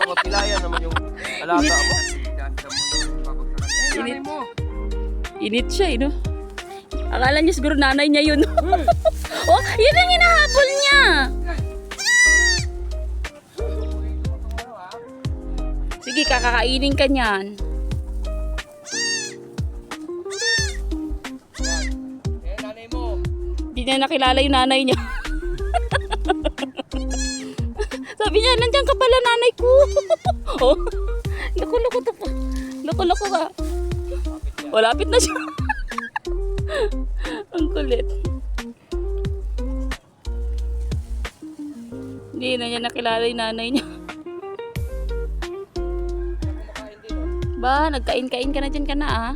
Mapilayan naman yung alaga mo. Init. Init siya, no? Akala niya siguro nanay niya yun. Oh, yun ang hinahabol niya. Sige, kakakainin ka niyan. Nanay mo. Hindi niya nakilala yung nanay niya. Sabi niya, nandiyan ka pala nanay ko. Oh, loko-loko to pa. Loko-loko ka. Oh, lapit na siya. Ang kulit. Hindi na niya nakilala yung nanay niya. Ba, nagkain-kain ka na dyan ka na ah.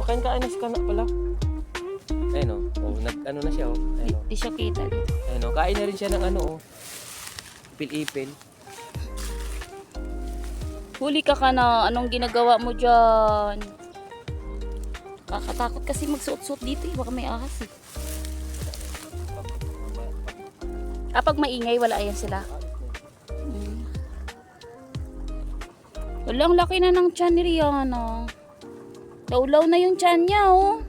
Makain-kain na si Kana pala. Ayun o. Oh, nag-ano na siya o. Oh. Ayun o. Di siya kita. Ayun o. Kain na rin siya ng ano o. Oh. Ipil-ipil. Huli ka ka na. Anong ginagawa mo dyan? Kakatakot kasi magsuot-suot dito eh. Baka may ahas eh. Pag maingay, wala ayan sila. Wala, ang laki na ng tiyan ni Rihanna. Laulaw na yung tiyan niya oh.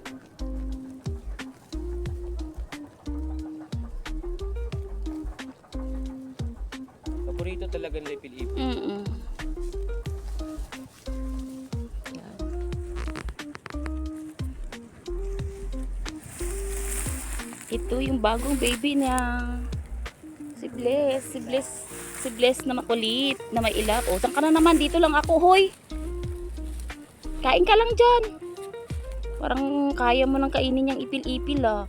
Paborito talaga nila ipil-ipil. Ito yung bagong baby niya. Si Bless. Si Bless na makulit, na may ilap. O, saan ka na naman? Dito lang ako, hoy. Kain ka lang dyan. Parang kaya mo nang kainin yung ipil-ipil, ah.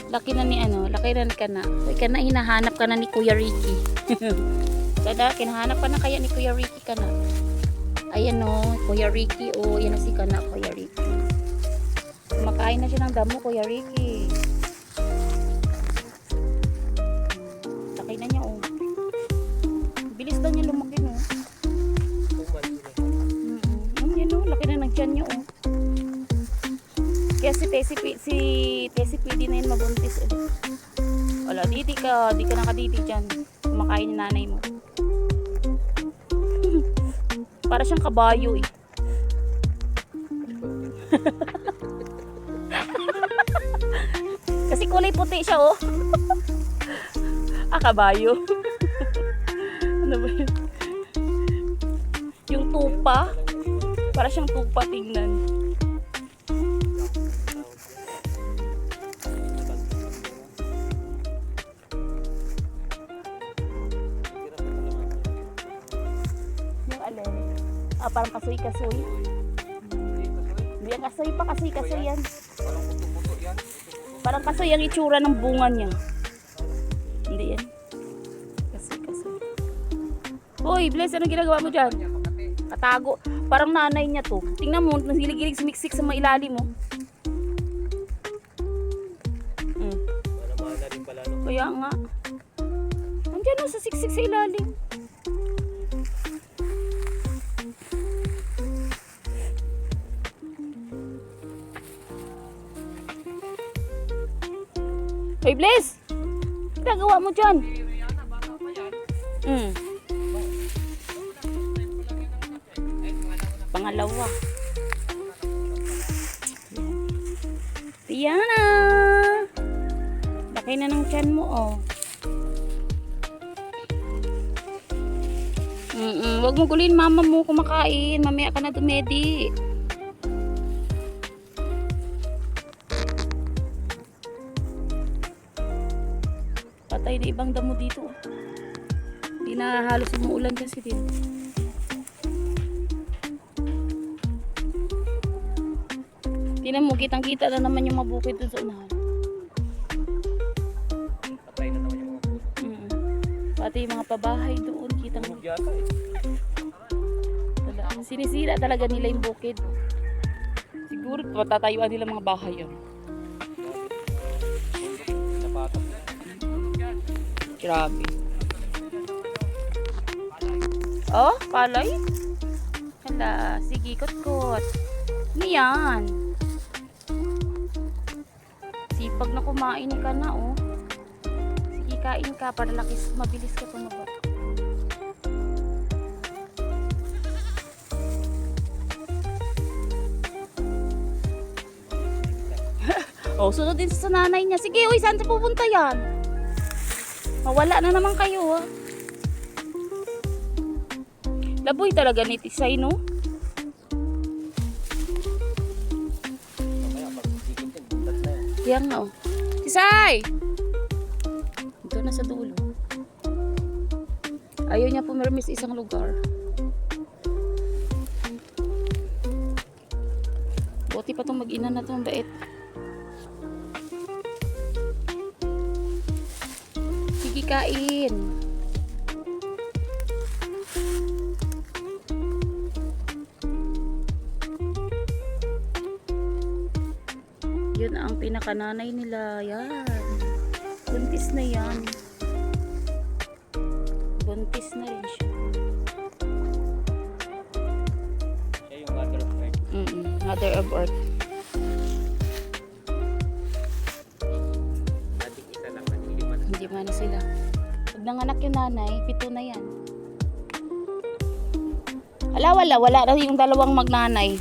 Laki na ni ano, laki na ka na. Hoy, ka na, hinahanap ka na ni Kuya Ricky. Kada, kinahanap ka na kaya ni Kuya Ricky ka na. Ayan o, Kuya Ricky. O, yan na si Kana, Kuya Ricky. Kumakain na siya ng damo, Kuya Ricky. Laki na niya o. Bilis daw niya lumaki no. Yan o, laki na ng tiyan niya o. Kaya si Tessie pwede na yun mabuntis ulit. Wala, di ka nakaditi dyan. Kumakain ni nanay mo. Para siyang kabayo eh. Kasi kulay puti siya oh. Kabayo. Ano ba yun? Yung tupa. Para siyang tupa tingnan. Yung alin? Parang kasoy-kasoy. Hindi yan kasoy pa, kasoy-kasoy yan. Parang kasoy ang itsura ng bunga niya. Hindi yan. Kasoy-kasoy. Hoy, Bless, anong ginagawa mo dyan? Katago. Parang nanay niya to. Tingnan mo, nasilig-ilig sumiksik sa mailalim mo. Kaya nga. Andiyan o, sa siksik sa ilalim. Hey, Bless! Ginagawa mo dyan? Pangalawa. Tiana! Laki na ng tiyan mo, oh. Wag mo gulin mama mo kumakain. Mamaya ka na dumedi. Patay na ibang damo dito. Hindi na halos umuulan kasi din. Tingnan mo, kitang-kita na naman yung mabukid dun sa unahan. Patay na naman yung mga puno. Pati yung mga pabahay doon, kitang mo. Yata eh. Sinisira talaga nila yung bukid. Siguro patatayuan nila mga bahay yun. Napatak na. Grabe. Oh, palay? Hala, sige, kot-kot. Ano yan? Sipag na kumain ka na, oh. Sige, kain ka para mabilis ka tumaba. Oh, sunod din sa nanay niya. Sige, uy, saan siya pupunta yan? Mawala na naman kayo, ah. Laboy talaga ni Tisay, no? Mamaya pag sikit yan, buntat na yan. Kaya nga, oh. Tisay! Ito na sa dulo. Ayaw niya pumirmis sa isang lugar. Buti pa itong mag-ina na itong bait. Sige, kain. Yun ang pinakananay nila. Yan. Buntis na yan. Buntis na rin siya. Siya yung mother of earth. Mother of Earth. Dating isa lang, hindi man. Hindi man na sila. Pag nanganak yung nanay, 7 na yan. Wala na yung dalawang magnanay.